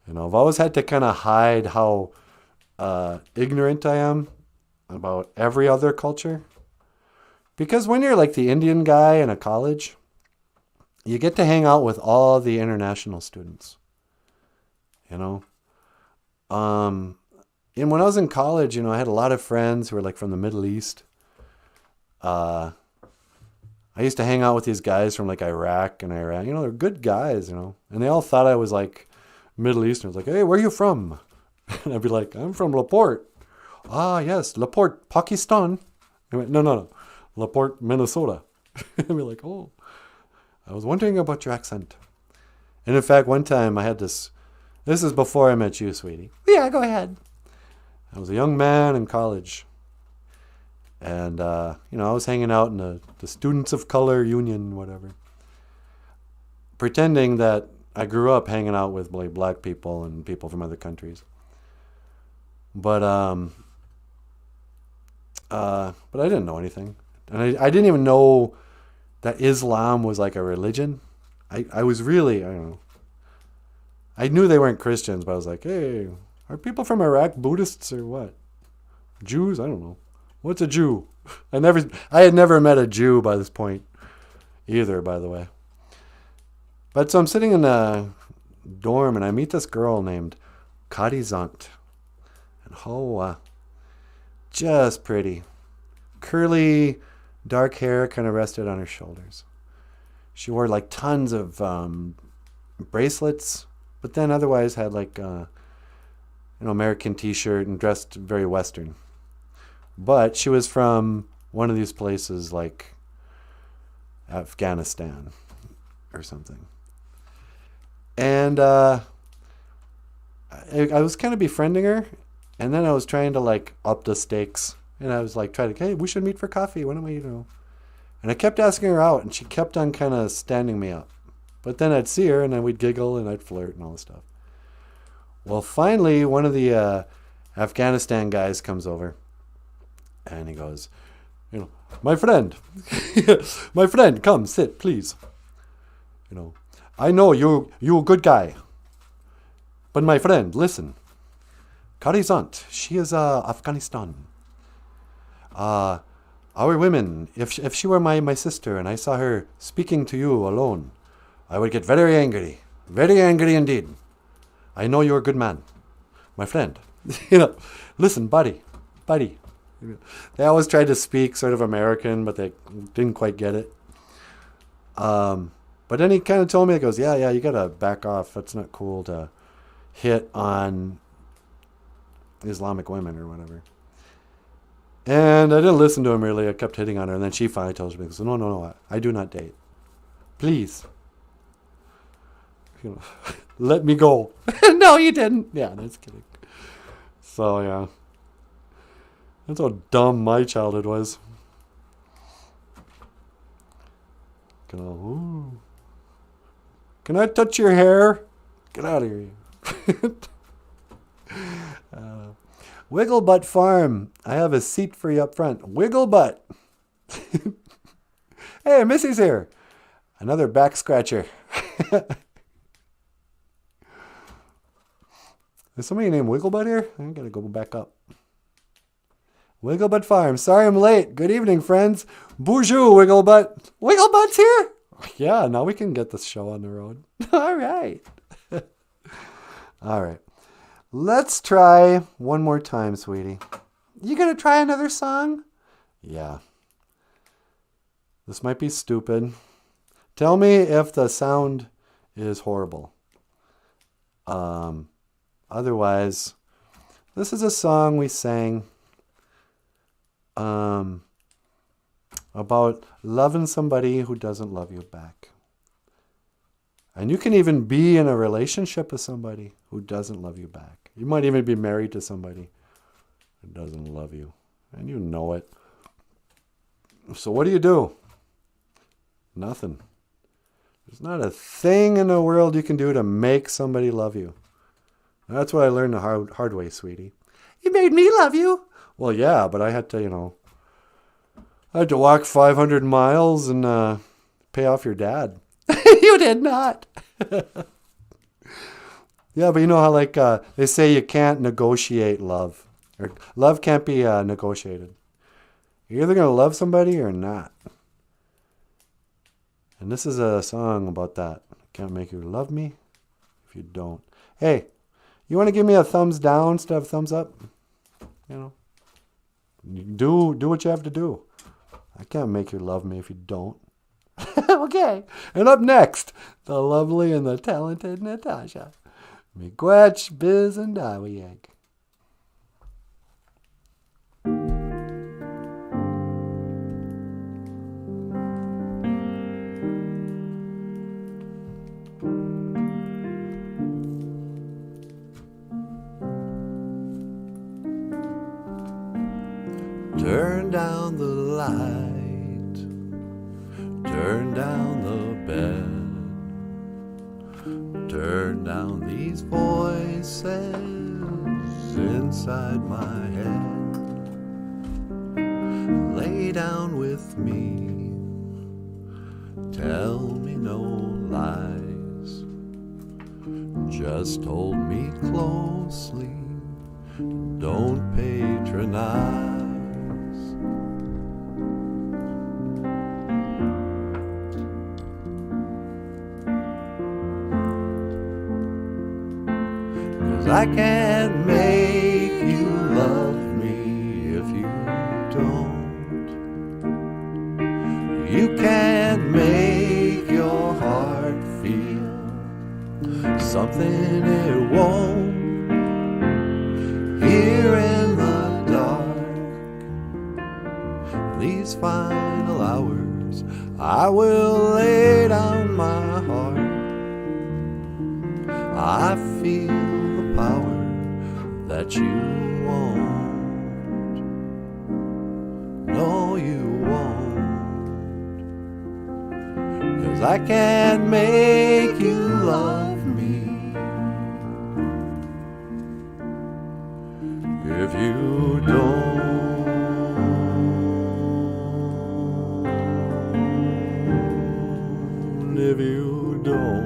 you know, I've always had to kind of hide how ignorant I am about every other culture. Because when you're like the Indian guy in a college, you get to hang out with all the international students. You know? And when I was in college, you know, I had a lot of friends who were like from the Middle East. I used to hang out with these guys from like Iraq and Iran. You know, they're good guys, you know. And they all thought I was like Middle Eastern. I was like, hey, where are you from? And I'd be like, I'm from Laporte. Ah, yes, Laporte, Pakistan. I went, no. Laporte, Minnesota. I'd be like, oh, I was wondering about your accent. And in fact, one time I had this is before I met you, sweetie. Yeah, go ahead. I was a young man in college. And, you know, I was hanging out in the Students of Color Union, whatever. Pretending that I grew up hanging out with like black people and people from other countries. But I didn't know anything. And I didn't even know that Islam was like a religion. I was really, I don't know. I knew they weren't Christians, but I was like, hey, are people from Iraq Buddhists or what? Jews? I don't know. What's a Jew? I had never met a Jew by this point either, by the way. But so I'm sitting in a dorm and I meet this girl named Kadi Zant. And oh, just pretty. Curly, dark hair kind of rested on her shoulders. She wore like tons of bracelets, but then otherwise had like American t-shirt and dressed very Western. But she was from one of these places like Afghanistan or something. And I was kind of befriending her, and then I was trying to like up the stakes, and I was like trying to, hey, we should meet for coffee. Why don't we, And I kept asking her out, and she kept on kind of standing me up. But then I'd see her, and then we'd giggle, and I'd flirt and all this stuff. Well, finally, one of the Afghanistan guys comes over, and he goes, my friend, my friend, come sit, please. I know you a good guy, but my friend, listen. Karizant, she is Afghanistan. Our women, if she were my sister and I saw her speaking to you alone, I would get very angry indeed. I know you're a good man, my friend. Listen, buddy. They always tried to speak sort of American, but they didn't quite get it. But then he kind of told me, he goes, yeah, you got to back off. That's not cool to hit on Islamic women or whatever. And I didn't listen to him really. I kept hitting on her. And then she finally tells me, no, I do not date. Please. Let me go. No, you didn't. Yeah, that's kidding. So, yeah. That's how dumb my childhood was. Can I touch your hair? Get out of here. Wigglebutt Farm. I have a seat for you up front. Wigglebutt. Hey, Missy's here. Another back scratcher. Is somebody named Wigglebutt here? I gotta go back up. Wigglebutt Farm. Sorry I'm late. Good evening, friends. BOOZHOO, Wigglebutt. Wigglebutt's here? Yeah, now we can get this show on the road. All right. All right. Let's try one more time, sweetie. You gonna try another song? Yeah. This might be stupid. Tell me if the sound is horrible. Otherwise, this is a song we sang about loving somebody who doesn't love you back. And you can even be in a relationship with somebody who doesn't love you back. You might even be married to somebody who doesn't love you. And you know it. So what do? Nothing. There's not a thing in the world you can do to make somebody love you. That's what I learned the hard way, sweetie. You made me love you. Well, yeah, but I had to, I had to walk 500 miles and pay off your dad. You did not. Yeah, but you know how they say you can't negotiate love. Or love can't be negotiated. You're either going to love somebody or not. And this is a song about that. I can't make you love me if you don't. Hey, you want to give me a thumbs down instead of a thumbs up? Do what you have to do. I can't make you love me if you don't. Okay. And up next, the lovely and the talented Natasha. Miigwech, Biz, and Dawieg. Turn down the light, turn down the bed, turn down these voices inside my head. Lay down with me, tell me no lies, just hold me closely, don't patronize. 'Cause I can't make you love me if you don't. You can't make your heart feel something it won't. Here in the dark, these final hours, I will lay down my heart. I feel the power that you won't. No, you won't. 'Cause I can't make you love me if you don't. If you don't.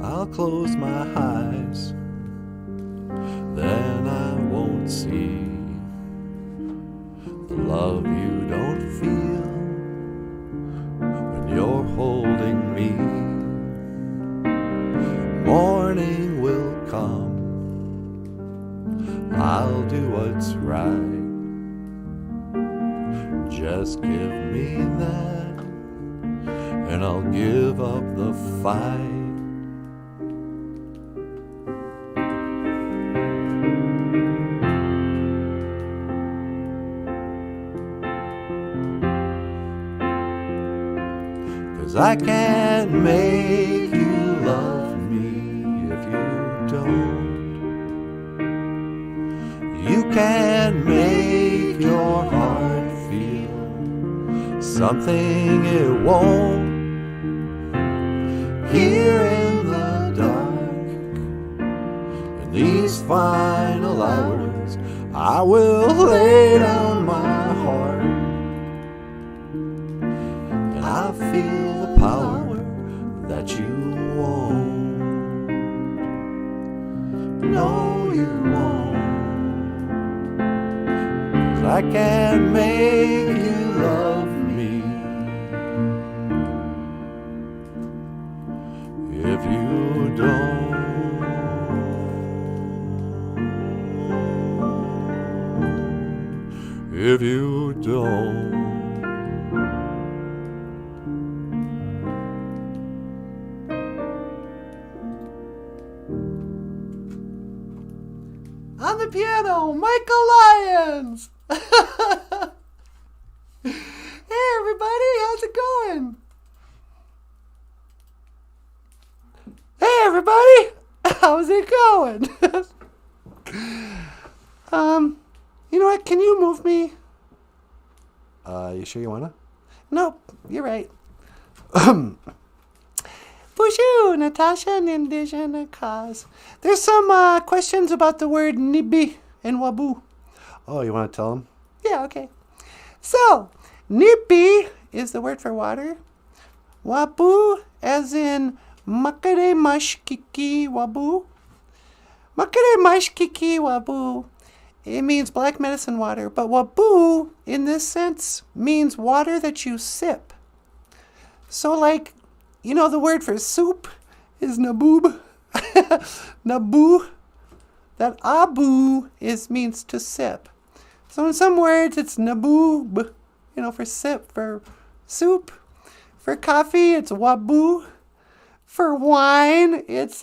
I'll close my eyes, then I won't see the love you don't feel when you're holding me. Morning will come, I'll do what's right. Just give me that, and I'll give up the fight. 'Cause I can't make you love me if you don't. You can't make your heart feel something it won't. Here in the dark, in these final hours, I will lay down my heart. And I feel the power that you won't. No, you won't. 'Cause I can't make you love me if you don't. If you don't. On the piano, Michael Lyons. Hey everybody, how's it going? Hey everybody, how's it going? You know what? Can you move me? You sure you wanna? Nope, you're right. BOOZHOO, Natasha and Indigenous Cause. There's some questions about the word nibi and wabu. Oh, you want to tell them? Yeah, okay. So, nibi is the word for water. Wabu, as in makare mashkiki wabu. Makare mashkiki wabu. It means black medicine water. But wabu, in this sense, means water that you sip. So, like, you know, the word for soup is naboob. Naboo. That abu means to sip. So in some words, it's naboob, you know, for sip, for soup. For coffee, it's wabu. For wine, it's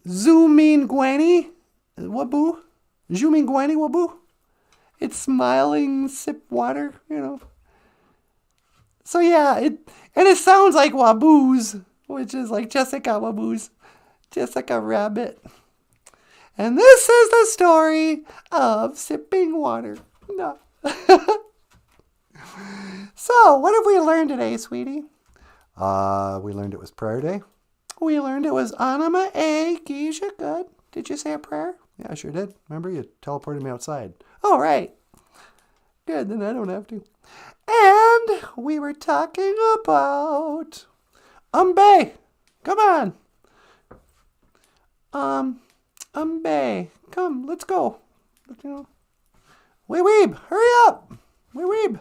zumingweni, wabu. Zumingweni, wabu. It's smiling sip water, you know. So yeah, it sounds like waboos, which is like Jessica Waboos, Jessica Rabbit. And this is the story of sipping water. No. So, what have we learned today, sweetie? We learned it was prayer day. We learned it was Anima A Geisha. Good. Did you say a prayer? Yeah, I sure did. Remember, you teleported me outside. Oh, right. Good, then I don't have to. And we were talking about Umbe. Come on. Umbe. Come, let's go. Wee weeb, hurry up. Wee weeb.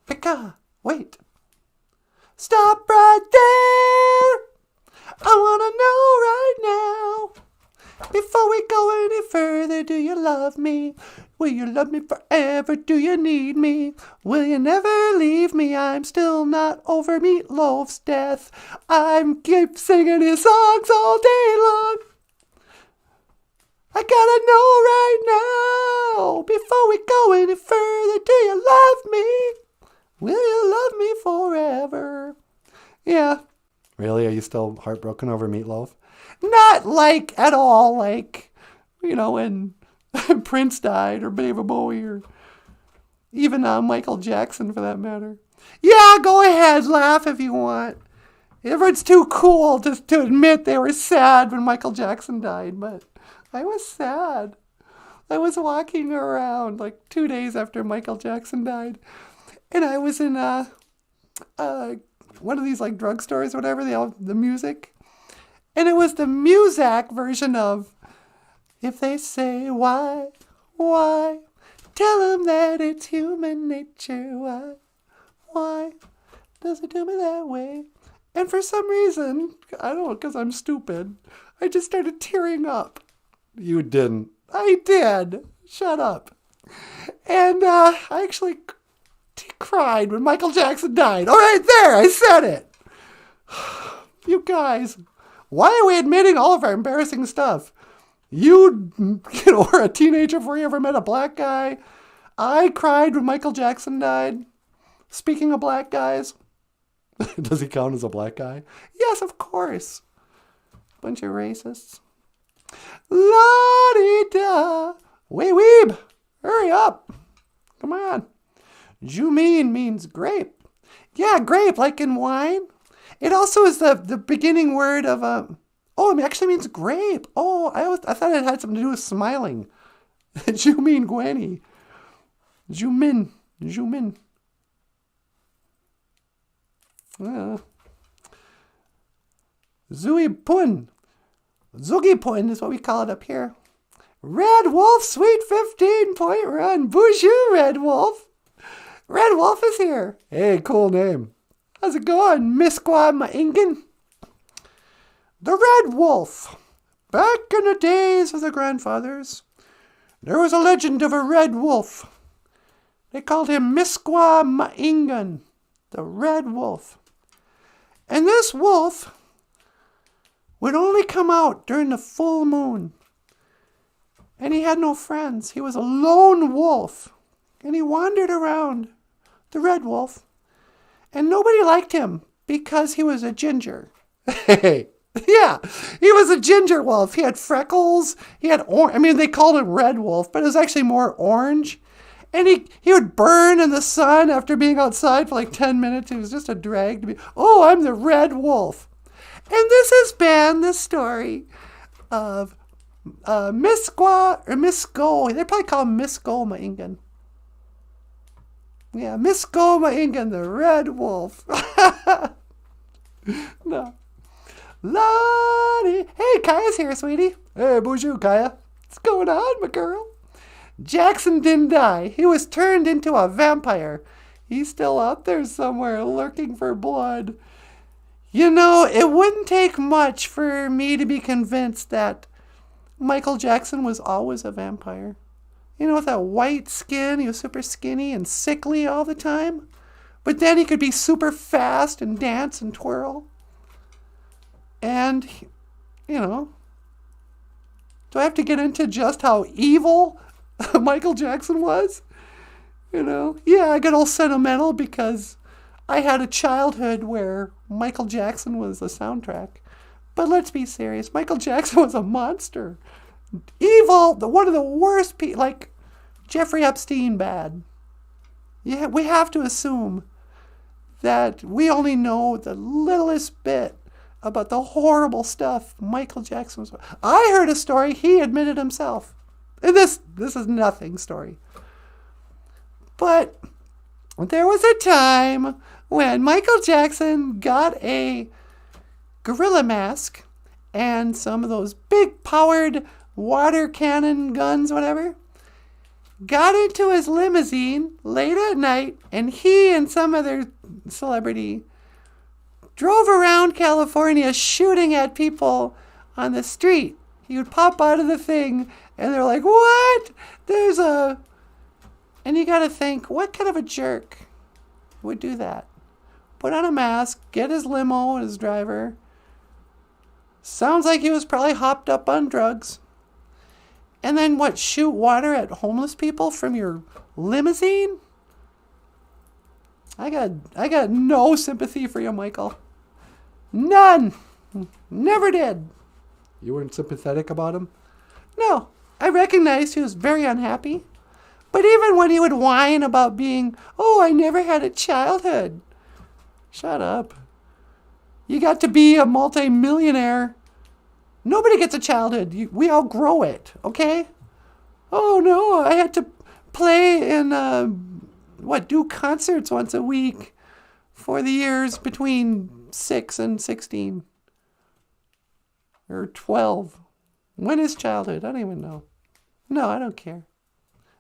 Pika, wait. Stop right there. I want to know right now. Before we go any further, do you love me? Will you love me forever? Do you need me? Will you never leave me? I'm still not over Meatloaf's death. I'm keep singing his songs all day long. I gotta know right now, before we go any further, do you love me? Will you love me forever? Yeah. Really? Are you still heartbroken over Meatloaf? Not like at all, like, you know, when Prince died or David Bowie or even Michael Jackson for that matter. Yeah, go ahead, laugh if you want. Everyone's too cool to admit they were sad when Michael Jackson died, but I was sad. I was walking around like 2 days after Michael Jackson died, and I was in one of these like drugstores or whatever, the music, and it was the Muzak version of If They Say Why, tell them that it's human nature. Why does it do me that way? And for some reason, I don't know, because I'm stupid, I just started tearing up. You didn't. I did. Shut up. And I actually cried when Michael Jackson died. All right, there, I said it. You guys, why are we admitting all of our embarrassing stuff? You know, were a teenager before you ever met a black guy. I cried when Michael Jackson died. Speaking of black guys, does he count as a black guy? Yes, of course. Bunch of racists. La-dee-da. Weeb. Hurry up. Come on. Jumean means grape. Yeah, grape, like in wine. It also is the beginning word of a... Oh, it actually means grape. Oh, I thought it had something to do with smiling. Jumean Gwenny. Jumin. Zui Pun. Zoogie Pun is what we call it up here. Red Wolf, sweet 15-point run. BOOZHOO, Red Wolf. Red Wolf is here. Hey, cool name. How's it going, Misqua Maingan? The Red Wolf. Back in the days of the grandfathers, there was a legend of a red wolf. They called him Misqua Maingan, the Red Wolf. And this wolf would only come out during the full moon. And he had no friends. He was a lone wolf. And he wandered around, the Red Wolf. And nobody liked him because he was a ginger. Hey, yeah, he was a ginger wolf. He had freckles. He had they called him Red Wolf, but it was actually more orange. And he would burn in the sun after being outside for like 10 minutes. He was just a drag to be, oh, I'm the Red Wolf. And this has been the story of Misqua, or Misco. They probably call him Misco Maingan. Yeah, Misco Maingan, the Red Wolf. No. Lottie. Hey, Kaya's here, sweetie. Hey, BOOZHOO, Kaya. What's going on, my girl? Jackson didn't die. He was turned into a vampire. He's still out there somewhere lurking for blood. You know, it wouldn't take much for me to be convinced that Michael Jackson was always a vampire. You know, with that white skin, he was super skinny and sickly all the time. But then he could be super fast and dance and twirl. And, you know, do I have to get into just how evil Michael Jackson was? You know, yeah, I got all sentimental because I had a childhood where Michael Jackson was the soundtrack. But let's be serious. Michael Jackson was a monster. Evil, one of the worst people, like Jeffrey Epstein bad. Yeah, we have to assume that we only know the littlest bit about the horrible stuff Michael Jackson was. I heard a story he admitted himself. And this is nothing story. But there was a time when Michael Jackson got a gorilla mask and some of those big powered water cannon guns, whatever, got into his limousine late at night, and he and some other celebrity drove around California shooting at people on the street. He would pop out of the thing, and they're like, what? There's a And you got to think, what kind of a jerk would do that? Put on a mask, get his limo, his driver. Sounds like he was probably hopped up on drugs. And then what, shoot water at homeless people from your limousine? I got no sympathy for you, Michael. None. Never did. You weren't sympathetic about him? No. I recognized he was very unhappy. But even when he would whine about being, oh, I never had a childhood. Shut up. You got to be a multi-millionaire. Nobody gets a childhood. We all grow it, okay? Oh, no, I had to play in, do concerts once a week for the years between 6 and 16. Or 12. When is childhood? I don't even know. No, I don't care.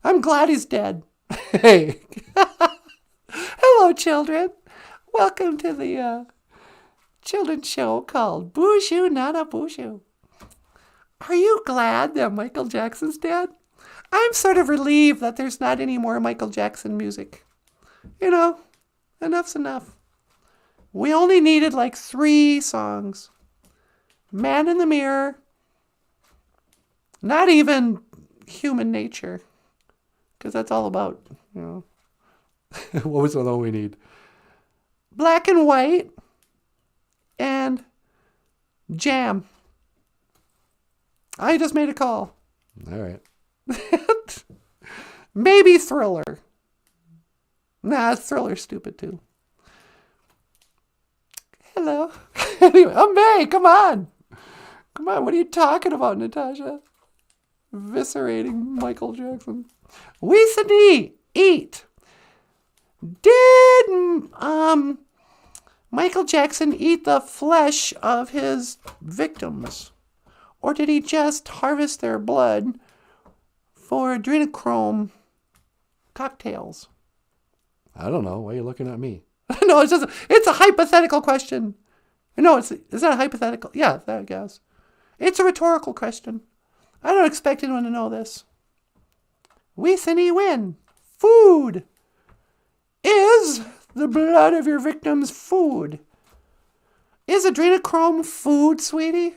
I'm glad he's dead. Hey. Hello, children. Welcome to the children's show called BOOZHOO NANABOOZHOO. Are you glad that Michael Jackson's dead? I'm sort of relieved that there's not any more Michael Jackson music. You know, enough's enough. We only needed like 3 songs. Man in the Mirror. Not even Human Nature. Because that's all about, you know. What was the one we need? Black and White. And Jam. I just made a call. All right. Maybe Thriller. Nah, Thriller's stupid too. Hello. Anyway, May, come on. Come on, what are you talking about, Natasha? Eviscerating Michael Jackson. We eat. Did Michael Jackson eat the flesh of his victims? Or did he just harvest their blood for adrenochrome cocktails? I don't know. Why are you looking at me? No, it's a hypothetical question. No, is that a hypothetical? Yeah, I guess. It's a rhetorical question. I don't expect anyone to know this. We win. Food. Is the blood of your victims food? Is adrenochrome food, sweetie?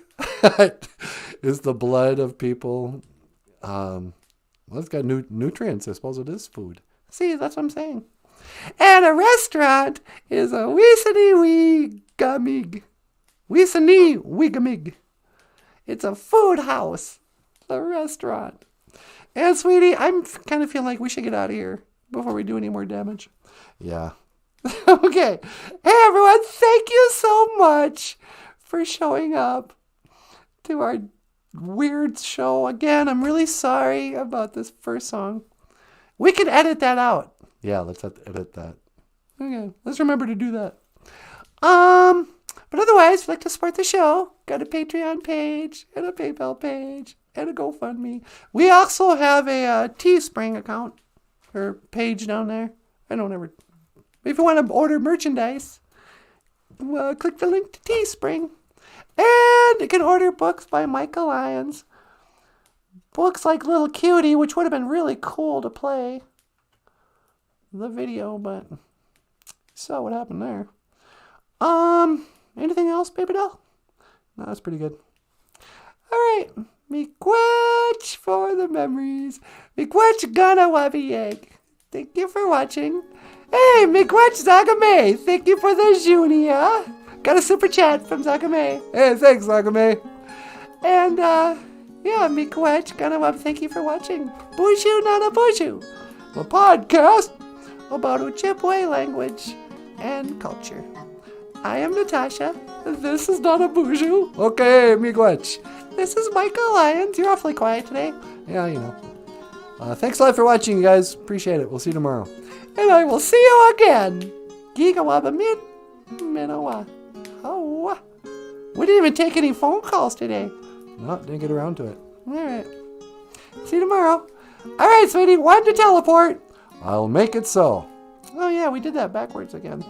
Is the blood of people... well, it's got nutrients. I suppose it is food. See, that's what I'm saying. And a restaurant is a wigamig. It's a food house. A restaurant. And sweetie, I'm kind of feeling like we should get out of here before we do any more damage. Yeah. Okay. Hey everyone, thank you so much for showing up to our weird show. Again, I'm really sorry about this first song. We can edit that out. Yeah, let's edit that. Okay, let's remember to do that. But otherwise, if you'd like to support the show, got a Patreon page and a PayPal page and a GoFundMe. We also have a Teespring account or page down there. If you want to order merchandise, click the link to Teespring. And you can order books by Michael Lyons. Books like Little Cutie, which would have been really cool to play the video, but saw what happened there. Anything else, baby doll? No, that's pretty good. All right. Miigwech for the memories. Miigwech gana wabi egg. Thank you for watching. Hey, miigwech Zagame. Thank you for the Junia. Got a super chat from Zagame. Hey, thanks, Zagame. And, miigwech gana wabi. Thank you for watching. BOOZHOO NANABOOZHOO. A podcast about Ojibwe language and culture. I am Natasha. This is NANABOOZHOO. Okay, miigwech. This is Michael Lyons. You're awfully quiet today. Yeah, you know. Thanks a lot for watching, you guys. Appreciate it. We'll see you tomorrow. And I will see you again. Gigawaba min minawa. Oh. We didn't even take any phone calls today. No, didn't get around to it. All right. See you tomorrow. All right, sweetie. 1 to teleport. I'll make it so. Oh, yeah, we did that backwards again.